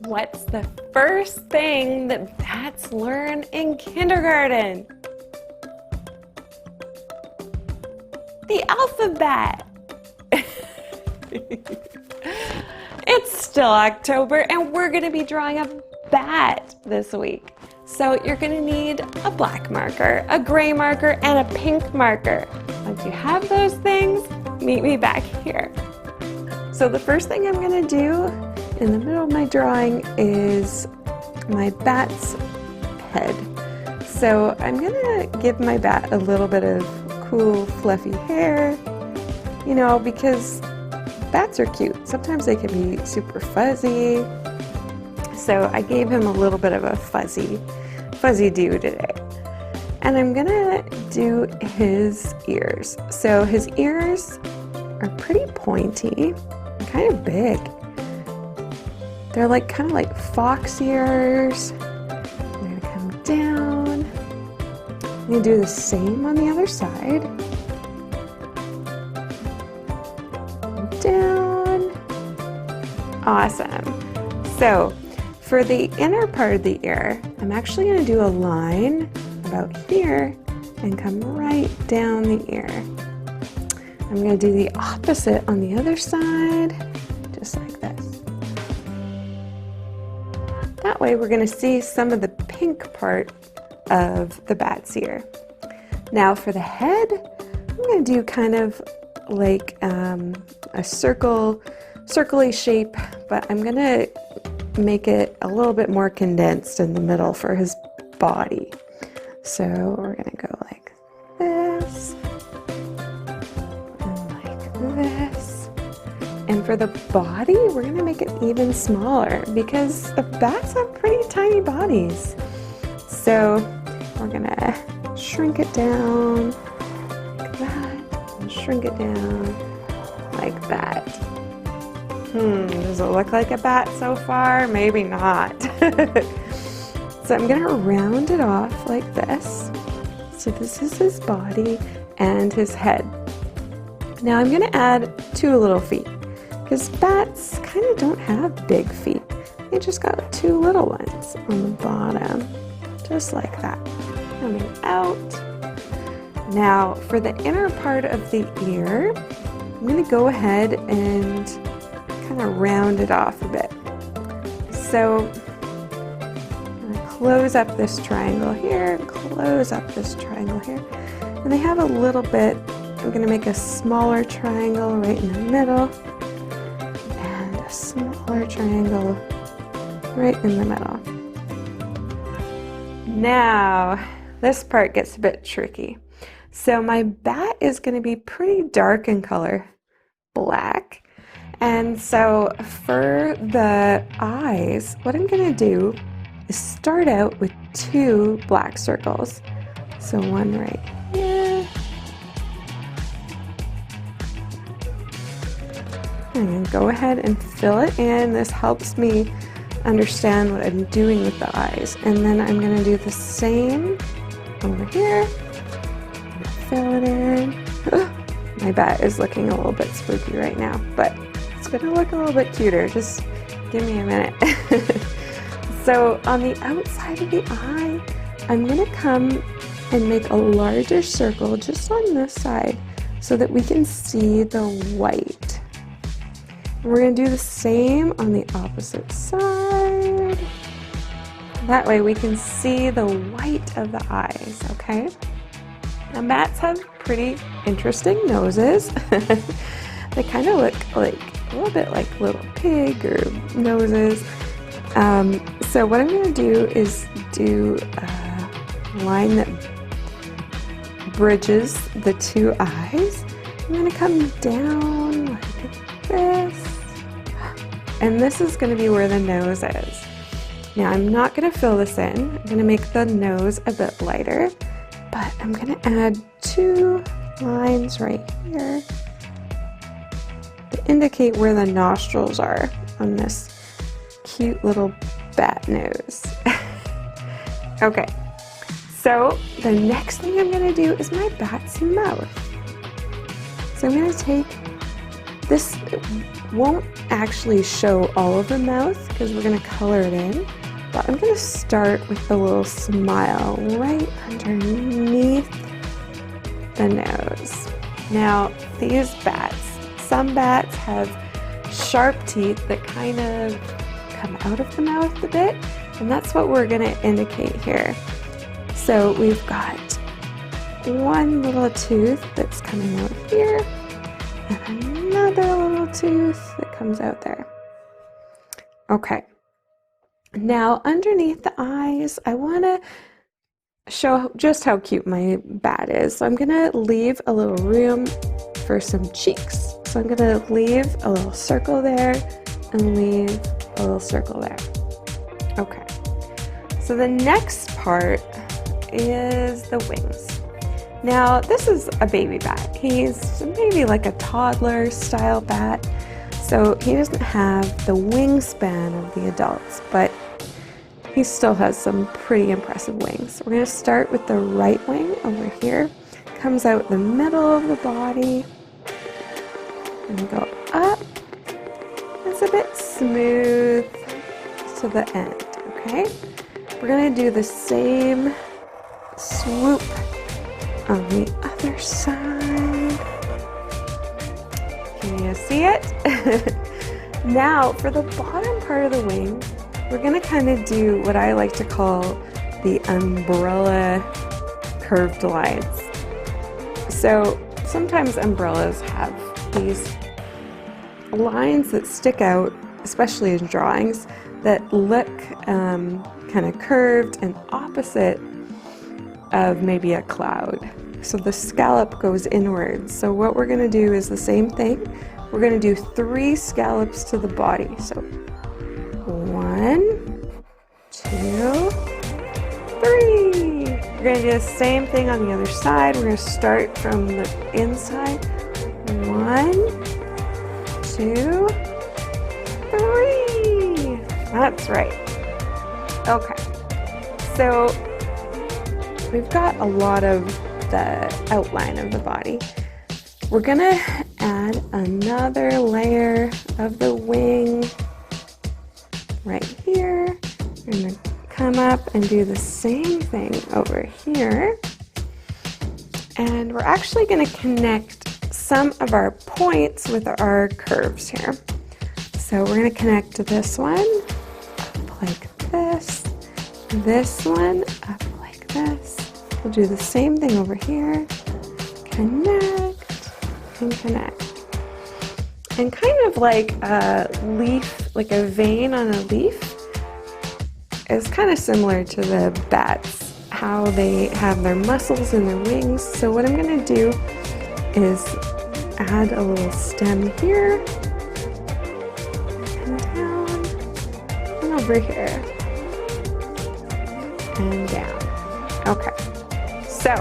What's the first thing that bats learn in kindergarten? The alphabet. It's still October and we're going to be drawing a bat this week. So you're going to need a black marker, a gray marker, and a pink marker. Once you have those things, meet me back here. So the first thing I'm going to do in the middle of my drawing is my bat's head. So I'm going to give my bat a little bit of cool fluffy hair, you know, because bats are cute. Sometimes they can be super fuzzy. So I gave him a little bit of a fuzzy do today. And I'm gonna do his ears. So his ears are pretty pointy, kind of big. They're like kind of like fox ears. They're gonna come down. I'm gonna do the same on the other side. Down. Awesome. So for the inner part of the ear, I'm actually going to do a line about here and come right down the ear. I'm going to do the opposite on the other side, just like this. That way we're going to see some of the pink part of the bat's ear. Now for the head, I'm going to do kind of like a circle-y shape, but I'm going to make it a little bit more condensed in the middle for his body. So we're gonna go like this and like this. And for the body, we're gonna make it even smaller because the bats have pretty tiny bodies. So we're gonna shrink it down like that and shrink it down like that. Does it look like a bat so far? Maybe not. So I'm going to round it off like this. So this is his body and his head. Now I'm going to add 2 little feet because bats kind of don't have big feet. They just got 2 little ones on the bottom, just like that. Coming out. Now for the inner part of the ear, I'm going to go ahead and kind of round it off a bit. So I'm going to close up this triangle here, close up this triangle here, and they have a little bit. I'm going to make a smaller triangle right in the middle and a smaller triangle right in the middle. Now this part gets a bit tricky. So my bat is going to be pretty dark in color, black. And so for the eyes, what I'm going to do is start out with 2 black circles. So one right here. I'm going to go ahead and fill it in. This helps me understand what I'm doing with the eyes. And then I'm going to do the same over here. Fill it in. My bat is looking a little bit spooky right now, but it's gonna look a little bit cuter. Just give me a minute. So on the outside of the eye, I'm gonna come and make a larger circle just on this side so that we can see the white. And we're gonna do the same on the opposite side. That way we can see the white of the eyes, okay? Now bats have pretty interesting noses. They kind of look like a little bit like little pig or noses. So what I'm going to do is do a line that bridges the 2 eyes. I'm going to come down like this. And this is going to be where the nose is. Now I'm not going to fill this in. I'm going to make the nose a bit lighter. But I'm going to add 2 lines right here to indicate where the nostrils are on this cute little bat nose. Okay, so the next thing I'm going to do is my bat's mouth. So I'm going to take This won't actually show all of the mouth because we're going to color it in, but I'm going to start with the little smile right underneath the nose. Now, these bats, some bats have sharp teeth that kind of come out of the mouth a bit, and that's what we're going to indicate here. So we've got one little tooth that's coming out here, and another little tooth that comes out there. Okay, now underneath the eyes, I want to show just how cute my bat is. So I'm going to leave a little room for some cheeks. So I'm going to leave a little circle there and leave a little circle there. Okay, so the next part is the wings. Now, this is a baby bat. He's maybe like a toddler style bat, so he doesn't have the wingspan of the adults, but he still has some pretty impressive wings. We're going to start with the right wing over here. Comes out the middle of the body and go up. It's a bit smooth to the end, okay? We're going to do the same swoop on the other side. Can you see it? Now, for the bottom part of the wing, we're going to kind of do what I like to call the umbrella curved lines. So sometimes umbrellas have these lines that stick out, especially in drawings, that look kind of curved and opposite of maybe a cloud. So the scallop goes inwards. So what we're going to do is the same thing. We're going to do 3 scallops to the body. So 1, 2, 3. We're going to do the same thing on the other side. We're going to start from the inside. 1, 2, 3. That's right. Okay. So we've got a lot of the outline of the body. We're going to add another layer of the wing right here. We're going to come up and do the same thing over here. And we're actually going to connect some of our points with our curves here. So we're going to connect this one up like this one up like this. We'll do the same thing over here. Connect and connect. And kind of like a leaf, like a vein on a leaf, is kind of similar to the bats, how they have their muscles in their wings. So what I'm going to do is add a little stem here and down and over here and down. Okay, so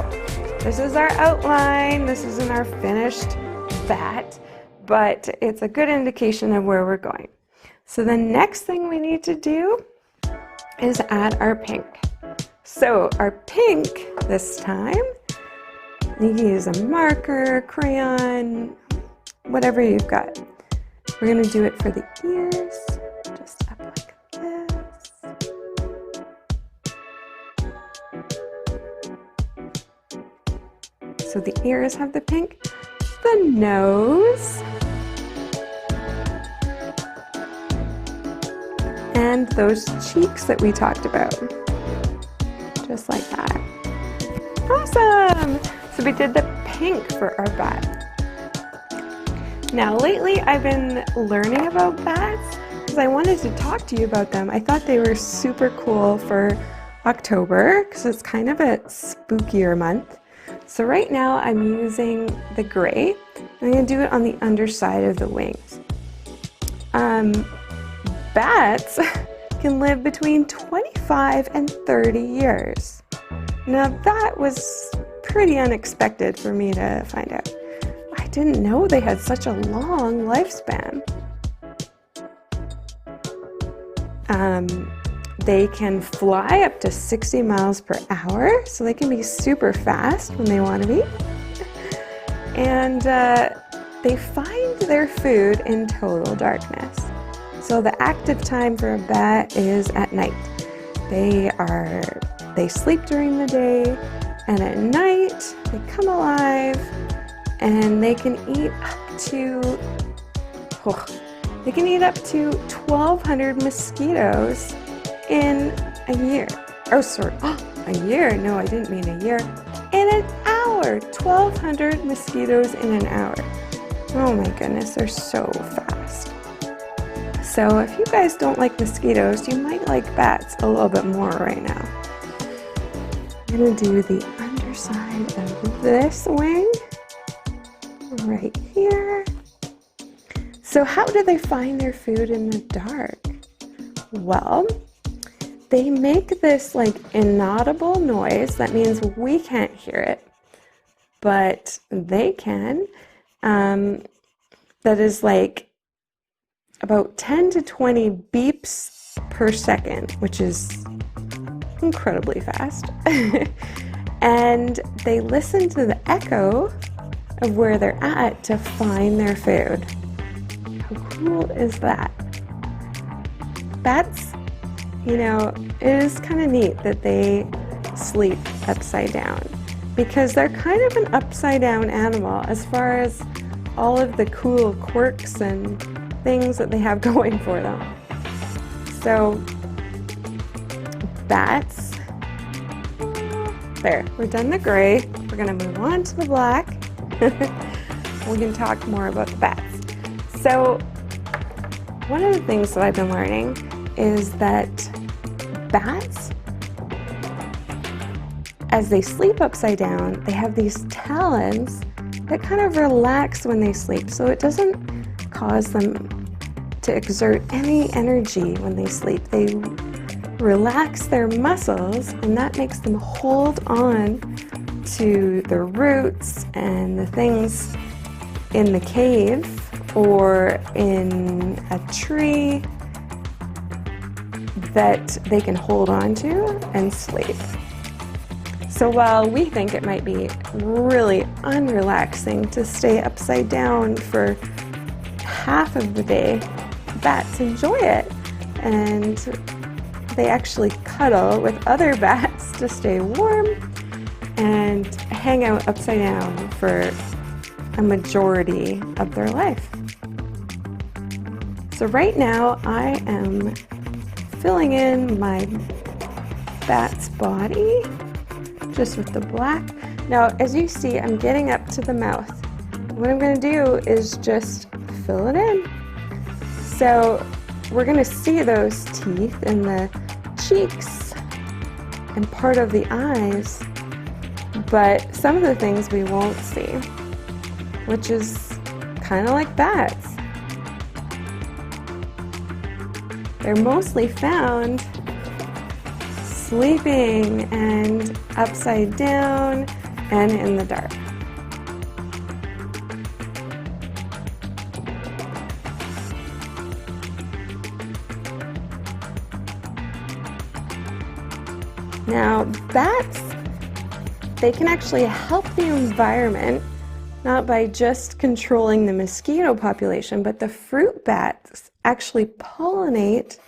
this is our outline. This isn't our finished bat, but it's a good indication of where we're going. So the next thing we need to do is add our pink. So our pink this time, you can use a marker, crayon, whatever you've got. We're going to do it for the ears, just up like this. So the ears have the pink, the nose, and those cheeks that we talked about, just like that. Awesome! So we did the pink for our bat. Now lately I've been learning about bats because I wanted to talk to you about them. I thought they were super cool for October because it's kind of a spookier month. So right now I'm using the gray. I'm going to do it on the underside of the wings. Bats can live between 25 and 30 years. Now that was pretty unexpected for me to find out. I didn't know they had such a long lifespan. They can fly up to 60 miles per hour, so they can be super fast when they want to be. And they find their food in total darkness. So the active time for a bat is at night. They sleep during the day, and at night they come alive, and they can eat up to 1,200 mosquitoes in a year. Oh, sorry, a year? No, I didn't mean a year. In an hour, 1,200 mosquitoes in an hour. Oh my goodness, they're so fast. So if you guys don't like mosquitoes, you might like bats a little bit more right now. I'm gonna do the underside of this wing right here. So how do they find their food in the dark? Well, they make this like inaudible noise. That means we can't hear it, but they can. That is like about 10 to 20 beeps per second, which is incredibly fast. And they listen to the echo of where they're at to find their food. How cool is that? Bats, you know, it is kind of neat that they sleep upside down, because they're kind of an upside down animal as far as all of the cool quirks and things that they have going for them. So bats, there, we're done the gray. We're gonna move on to the black. We can talk more about the bats. So one of the things that I've been learning is that bats, as they sleep upside down, they have these talons that kind of relax when they sleep, so it doesn't cause them to exert any energy when they sleep. They relax their muscles, and that makes them hold on to the roots and the things in the cave or in a tree that they can hold on to and sleep. So while we think it might be really unrelaxing to stay upside down for half of the day, bats enjoy it, and they actually cuddle with other bats to stay warm and hang out upside down for a majority of their life. So right now I am filling in my bat's body just with the black. Now, as you see, I'm getting up to the mouth. What I'm going to do is just fill it in. So we're going to see those teeth in the cheeks and part of the eyes, but some of the things we won't see, which is kind of like bats. They're mostly found sleeping and upside down and in the dark. Now, bats, they can actually help the environment, not by just controlling the mosquito population, but the fruit bats actually pollinate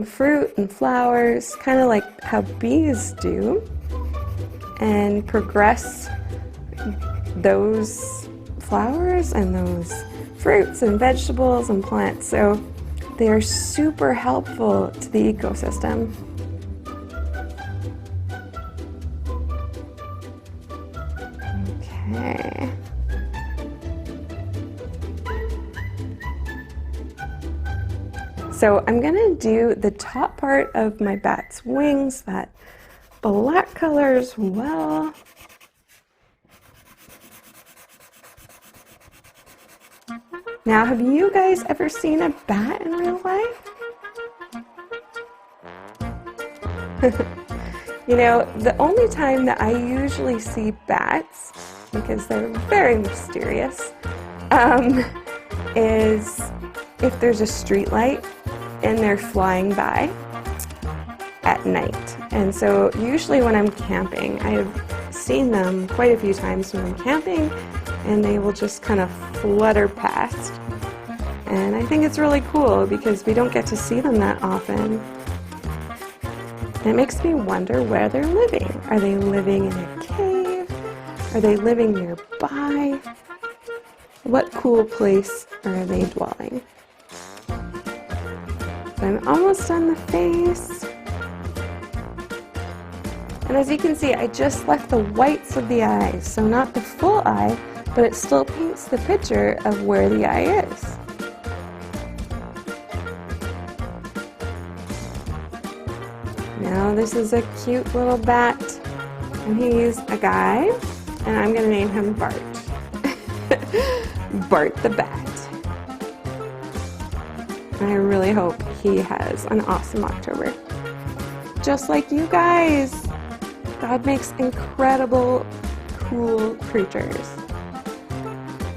fruit and flowers, kind of like how bees do, and progress those flowers and those fruits and vegetables and plants. So they are super helpful to the ecosystem. Okay. So I'm gonna do the top part of my bat's wings, that black color as well. Now, have you guys ever seen a bat in real life? You know, the only time that I usually see bats, because they're very mysterious, is if there's a street light and they're flying by at night. And so usually when I'm camping, I've seen them quite a few times when I'm camping, and they will just kind of flutter past. And I think it's really cool because we don't get to see them that often. And it makes me wonder where they're living. Are they living in a cave? Are they living nearby? What cool place are they dwelling? So I'm almost done the face. And as you can see, I just left the whites of the eyes, so not the full eye, but it still paints the picture of where the eye is. Now this is a cute little bat, and he's a guy, and I'm going to name him Bart. Bart the Bat. And I really hope he has an awesome October. Just like you guys! God makes incredible, cool creatures.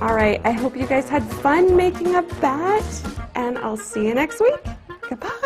Alright, I hope you guys had fun making a bat, and I'll see you next week. Goodbye!